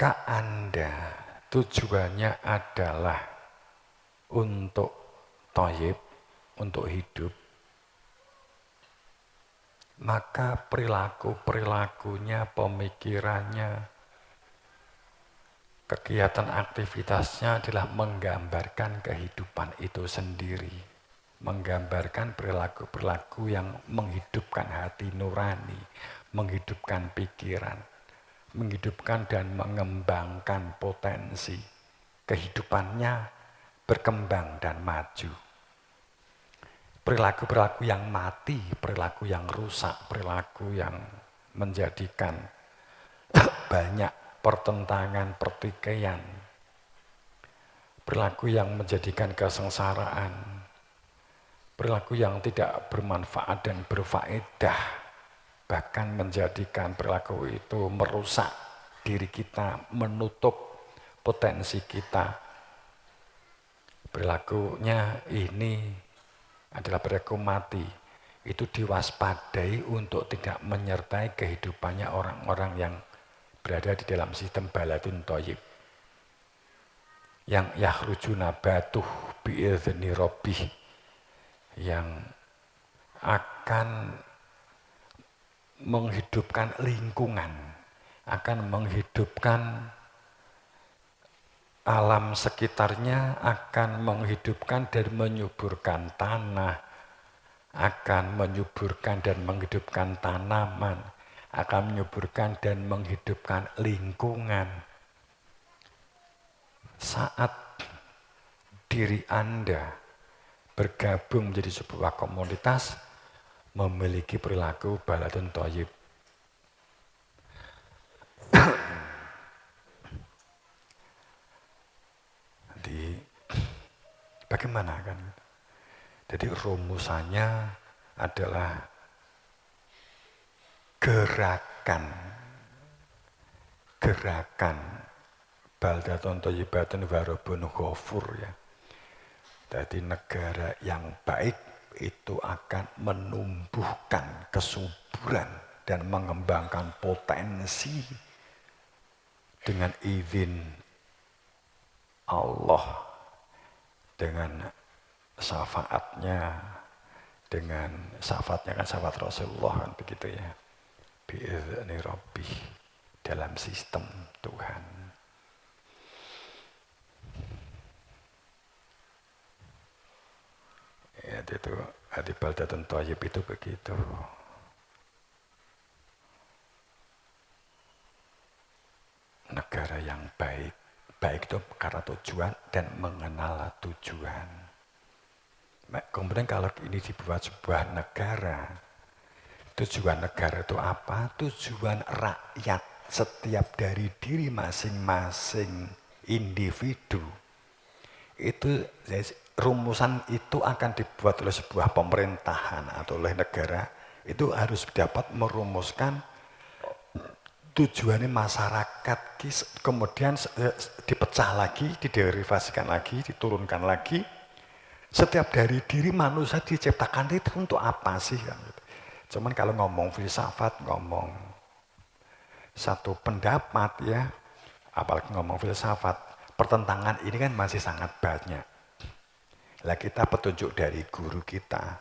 Jika Anda tujuannya adalah untuk thayyib, untuk hidup, maka perilakunya, pemikirannya, kegiatan aktivitasnya adalah menggambarkan kehidupan itu sendiri. Menggambarkan perilaku-perilaku yang menghidupkan hati nurani, menghidupkan pikiran, menghidupkan dan mengembangkan potensi kehidupannya berkembang dan maju. Perilaku-perilaku yang mati, perilaku yang rusak, perilaku yang menjadikan banyak pertentangan, pertikaian, perilaku yang menjadikan kesengsaraan, perilaku yang tidak bermanfaat dan berfaedah, bahkan menjadikan perilaku itu merusak diri kita, menutup potensi kita. Perilakunya ini adalah perilaku mati. Itu diwaspadai untuk tidak menyertai kehidupannya orang-orang yang berada di dalam sistem baladun thayyib. Yang yakhrujuna batuh bi'izni rabbih, yang akan menghidupkan lingkungan, akan menghidupkan alam sekitarnya, akan menghidupkan dan menyuburkan tanah, akan menyuburkan dan menghidupkan tanaman, akan menyuburkan dan menghidupkan lingkungan. Saat diri Anda bergabung menjadi sebuah komunitas, memiliki perilaku baladun thayyib. Jadi bagaimana kan? Jadi rumusannya adalah gerakan baldatun thayyibatun warabun ghafur ya. Jadi negara yang baik itu akan menumbuhkan kesuburan dan mengembangkan potensi dengan izin Allah, dengan syafaatnya, dengan syafaatnya kan syafaat Rasulullah kan begitu ya, bi'izni rabbih, dalam sistem Tuhan. Ya itu hati baldatun thayyib itu begitu. Negara yang baik itu karena tujuan dan mengenal tujuan. Kemudian kalau ini dibuat sebuah negara, tujuan negara itu apa? Tujuan rakyat, setiap dari diri masing-masing individu. Itu rumusan itu akan dibuat oleh sebuah pemerintahan atau oleh negara, itu harus dapat merumuskan tujuannya masyarakat, kemudian dipecah lagi, diderivasikan lagi, diturunkan lagi. Setiap dari diri manusia diciptakan itu untuk apa sih? Cuman kalau ngomong filsafat, ngomong satu pendapat ya, apalagi ngomong filsafat, pertentangan ini kan masih sangat banyak. Lah kita petunjuk dari guru kita.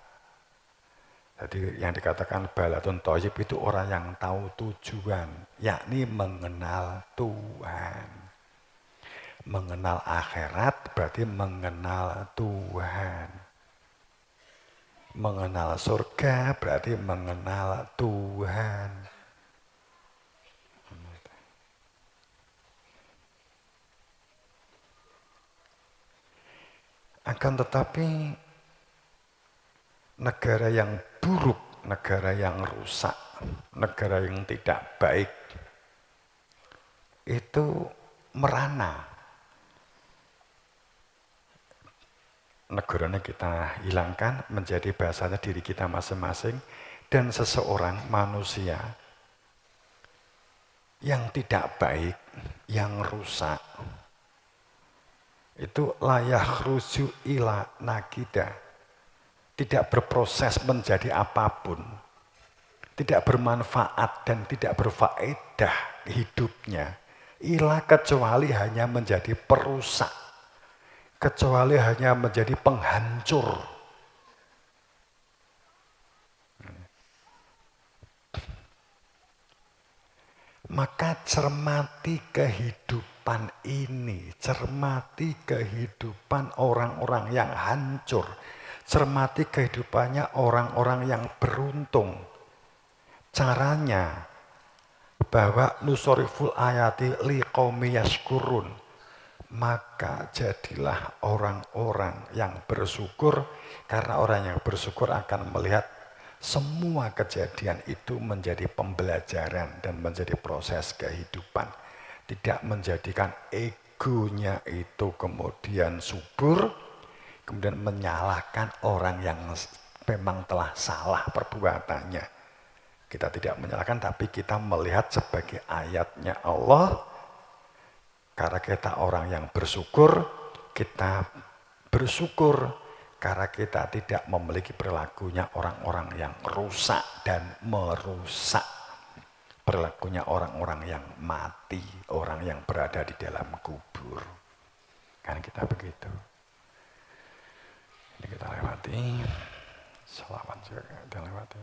Jadi yang dikatakan baladun thayyib itu orang yang tahu tujuan, yakni mengenal Tuhan. Mengenal akhirat berarti mengenal Tuhan. Mengenal surga berarti mengenal Tuhan. Akan tetapi negara yang buruk, negara yang rusak, negara yang tidak baik, itu merana. Negaranya kita hilangkan menjadi bahasanya diri kita masing-masing, dan seseorang manusia yang tidak baik, yang rusak, itu layak rujuk ila nakida, tidak berproses menjadi apapun, tidak bermanfaat dan tidak berfaedah hidupnya, Ilah kecuali hanya menjadi perusak, kecuali hanya menjadi penghancur. Maka cermati kehidupan ini, cermati kehidupan orang-orang yang hancur, cermati kehidupannya orang-orang yang beruntung. Caranya bahwa nusoriful ayati liqaumi yashkurun, maka jadilah orang-orang yang bersyukur, karena orang yang bersyukur akan melihat semua kejadian itu menjadi pembelajaran dan menjadi proses kehidupan. Tidak menjadikan egonya itu kemudian subur, kemudian menyalahkan orang yang memang telah salah perbuatannya. Kita tidak menyalahkan, tapi kita melihat sebagai ayatnya Allah. Karena kita orang yang bersyukur, kita bersyukur karena kita tidak memiliki perilakunya orang-orang yang rusak dan merusak. Perilakunya orang-orang yang mati, orang yang berada di dalam kubur. Kan kita begitu. Ini kita lewati. Selawat juga kita lewati.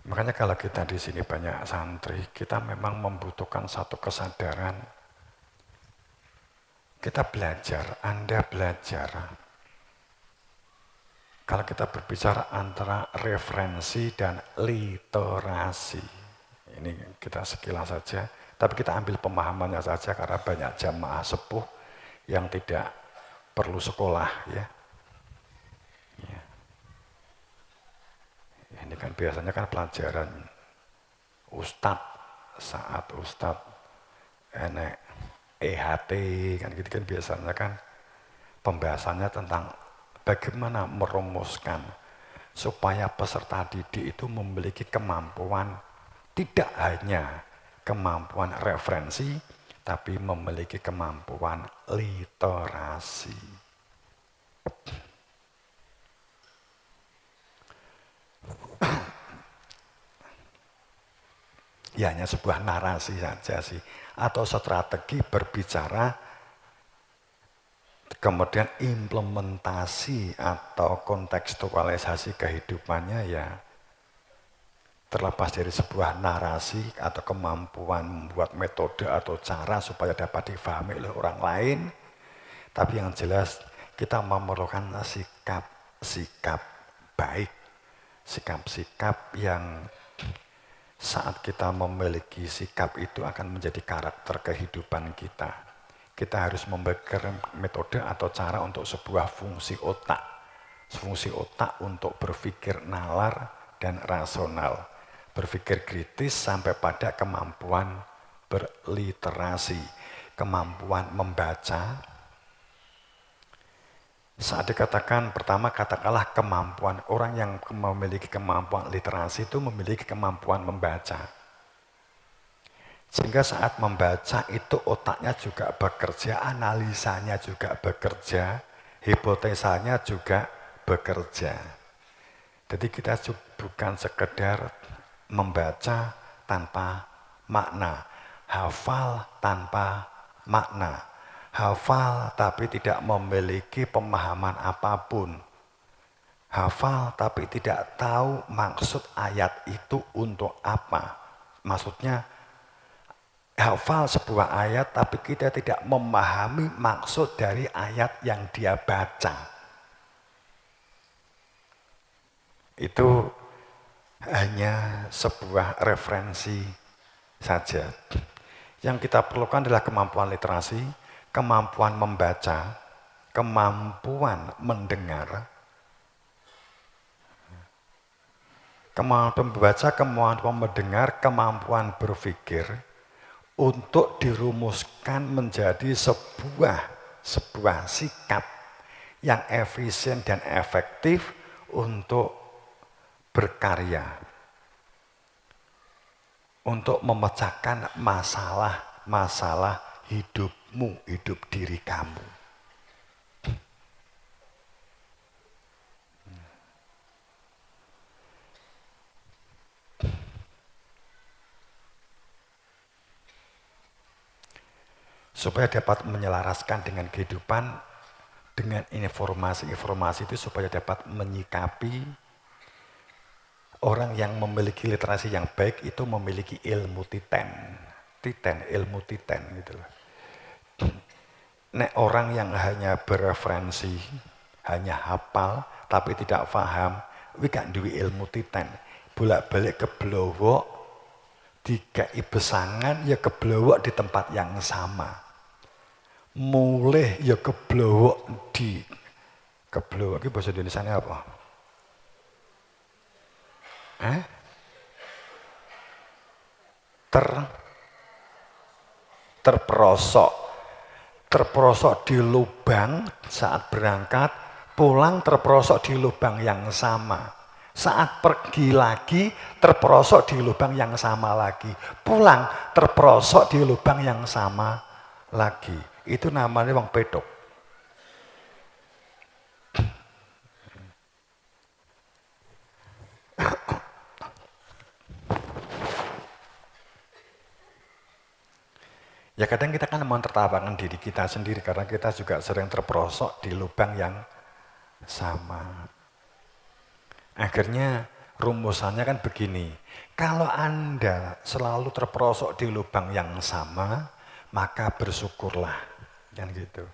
Makanya kalau kita di sini banyak santri, kita memang membutuhkan satu kesadaran. Kita belajar, Anda belajar. Kalau kita berbicara antara referensi dan literasi, ini kita sekilas saja, tapi kita ambil pemahamannya saja karena banyak jamaah sepuh yang tidak perlu sekolah, ya. Ini kan biasanya kan pelajaran ustadz, saat ustadz enek EHT kan gitu kan, biasanya kan pembahasannya tentang bagaimana merumuskan supaya peserta didik itu memiliki kemampuan, tidak hanya kemampuan referensi, tapi memiliki kemampuan literasi. Ya hanya sebuah narasi saja sih, atau strategi berbicara, kemudian implementasi atau kontekstualisasi kehidupannya ya terlepas dari sebuah narasi atau kemampuan membuat metode atau cara supaya dapat difahami oleh orang lain. Tapi yang jelas kita memerlukan sikap-sikap baik, sikap-sikap yang saat kita memiliki sikap itu akan menjadi karakter kehidupan kita. Kita harus memberikan metode atau cara untuk sebuah fungsi otak. Fungsi otak untuk berpikir nalar dan rasional. Berpikir kritis sampai pada kemampuan berliterasi. Kemampuan membaca. Saat dikatakan pertama, katakanlah kemampuan, orang yang memiliki kemampuan literasi itu memiliki kemampuan membaca. Sehingga saat membaca itu otaknya juga bekerja, analisanya juga bekerja, hipotesanya juga bekerja. Jadi kita bukan sekedar membaca tanpa makna, hafal tanpa makna. Hafal tapi tidak memiliki pemahaman apapun. Hafal tapi tidak tahu maksud ayat itu untuk apa. Maksudnya hafal sebuah ayat tapi kita tidak memahami maksud dari ayat yang dia baca. Itu hanya sebuah referensi saja. Yang kita perlukan adalah kemampuan literasi, kemampuan membaca, kemampuan mendengar, kemampuan membaca, kemampuan mendengar, kemampuan berpikir untuk dirumuskan menjadi sebuah sikap yang efisien dan efektif untuk berkarya, untuk memecahkan masalah hidupmu, hidup diri kamu. supaya dapat menyelaraskan dengan kehidupan, dengan informasi-informasi itu supaya dapat menyikapi. Orang yang memiliki literasi yang baik itu memiliki ilmu ilmu titen gitu loh. Nek orang yang hanya bereferensi, hanya hafal tapi tidak paham, kuwi gak duwe ilmu titen. Bolak-balik keblowok, dikai besangan ya keblowok di tempat yang sama. Mulih ya keblowok keblowok iki bahasa Indonesianya apa? Terperosok di lubang saat berangkat, pulang terperosok di lubang yang sama. Saat pergi lagi terperosok di lubang yang sama lagi, pulang terperosok di lubang yang sama lagi. Itu namanya wong pedok. Ya kadang kita kan menertawakan diri kita sendiri karena kita juga sering terperosok di lubang yang sama. Akhirnya rumusannya kan begini, kalau Anda selalu terperosok di lubang yang sama, maka bersyukurlah, kan gitu.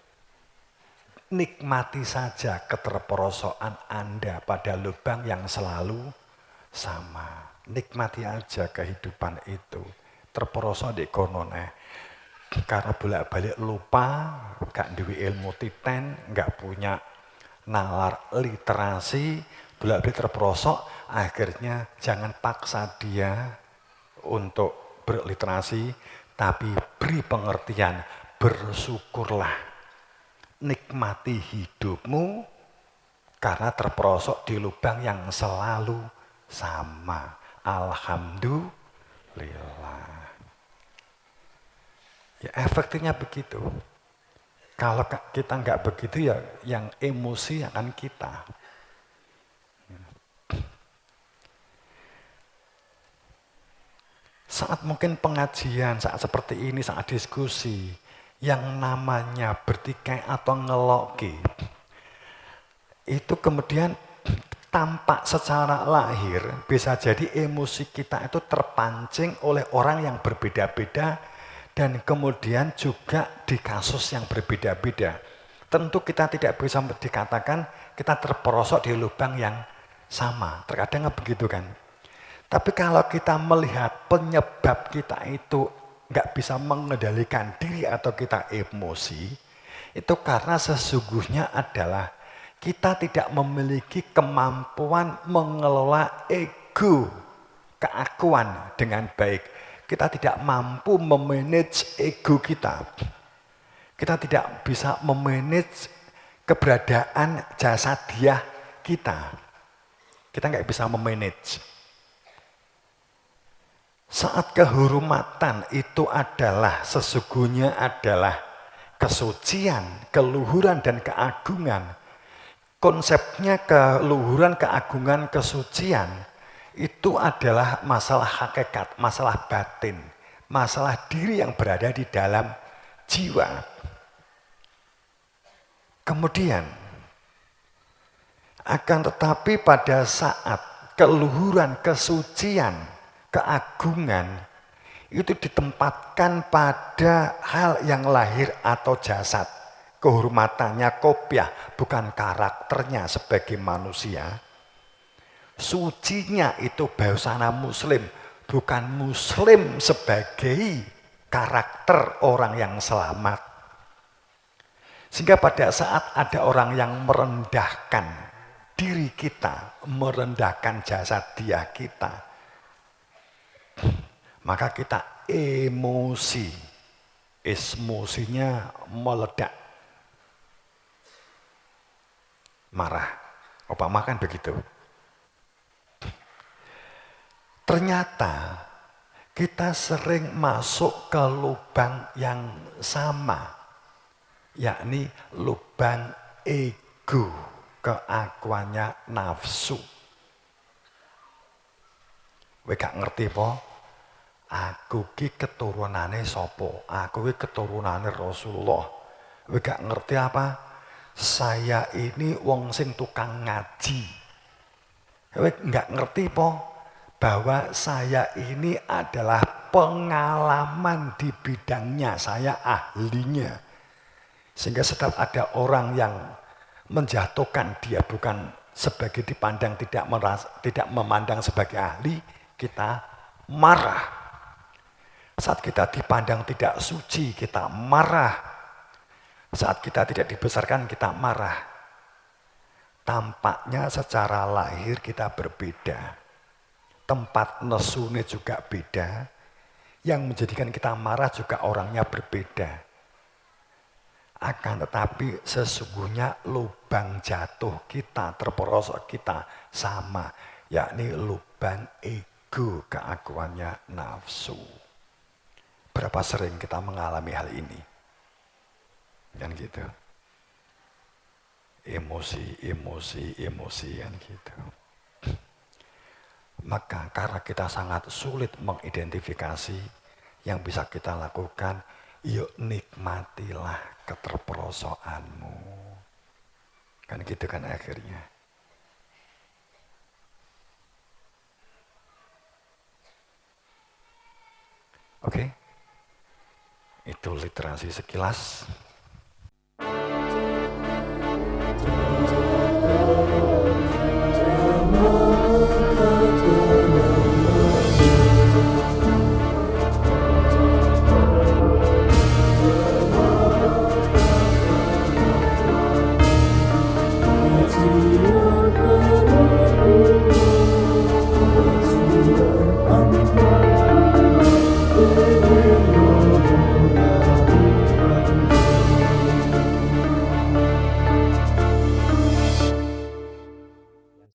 Nikmati saja keterperosokan Anda pada lubang yang selalu sama. Nikmati aja kehidupan itu. Terperosok di konone. Karena bolak-balik lupa, gak duwe ilmu titen, gak punya nalar literasi, bolak-balik terperosok, akhirnya jangan paksa dia untuk berliterasi, tapi beri pengertian, bersyukurlah. Nikmati hidupmu karena terperosok di lubang yang selalu sama. Alhamdulillah. Ya efeknya begitu. Kalau kita nggak begitu ya yang emosi akan kita. Saat mungkin pengajian, saat seperti ini, saat diskusi, yang namanya bertikai atau ngeloki, itu kemudian tampak secara lahir, bisa jadi emosi kita itu terpancing oleh orang yang berbeda-beda, dan kemudian juga di kasus yang berbeda-beda. Tentu kita tidak bisa dikatakan kita terperosok di lubang yang sama. Terkadang begitu kan. Tapi kalau kita melihat penyebab kita itu nggak bisa mengendalikan diri atau kita emosi, itu karena sesungguhnya adalah kita tidak memiliki kemampuan mengelola ego, keakuan dengan baik. Kita tidak mampu memanage ego kita. Kita tidak bisa memanage keberadaan jasadiah kita. Kita nggak bisa memanage. Saat kehormatan itu adalah sesungguhnya adalah kesucian, keluhuran dan keagungan. Konsepnya keluhuran, keagungan, kesucian itu adalah masalah hakikat, masalah batin, masalah diri yang berada di dalam jiwa. Kemudian, akan tetapi pada saat keluhuran, kesucian, keagungan itu ditempatkan pada hal yang lahir atau jasad. Kehormatannya kopiah, bukan karakternya sebagai manusia. Sucinya itu bahasana muslim, bukan muslim sebagai karakter orang yang selamat. Sehingga pada saat ada orang yang merendahkan diri kita, merendahkan jasadiah kita, maka kita emosi, emosinya meledak, marah. Obama kan begitu. Ternyata kita sering masuk ke lubang yang sama, yakni lubang ego, keakuannya nafsu. Kowe gak ngerti po? Aku ki keturunane sopo, aku ki keturunane Rasulullah. Kowe gak ngerti apa? Saya ini wong sing tukang ngaji. Kowe gak ngerti po? Bahwa saya ini adalah pengalaman di bidangnya, saya ahlinya. Sehingga setiap ada orang yang menjatuhkan dia bukan sebagai dipandang tidak memandang sebagai ahli, kita marah. Saat kita dipandang tidak suci, kita marah. Saat kita tidak dibesarkan, kita marah. Tampaknya secara lahir kita berbeda. Tempat nesune juga beda. Yang menjadikan kita marah juga orangnya berbeda. Akan tetapi sesungguhnya lubang jatuh kita, terperosok kita sama. Yakni lubang ego, keakuannya nafsu. Berapa sering kita mengalami hal ini? Kan gitu. Emosi kan gitu. Maka karena kita sangat sulit mengidentifikasi, yang bisa kita lakukan, yuk nikmatilah keterperosokanmu. Kan gitu kan akhirnya. Oke? Itu literasi sekilas.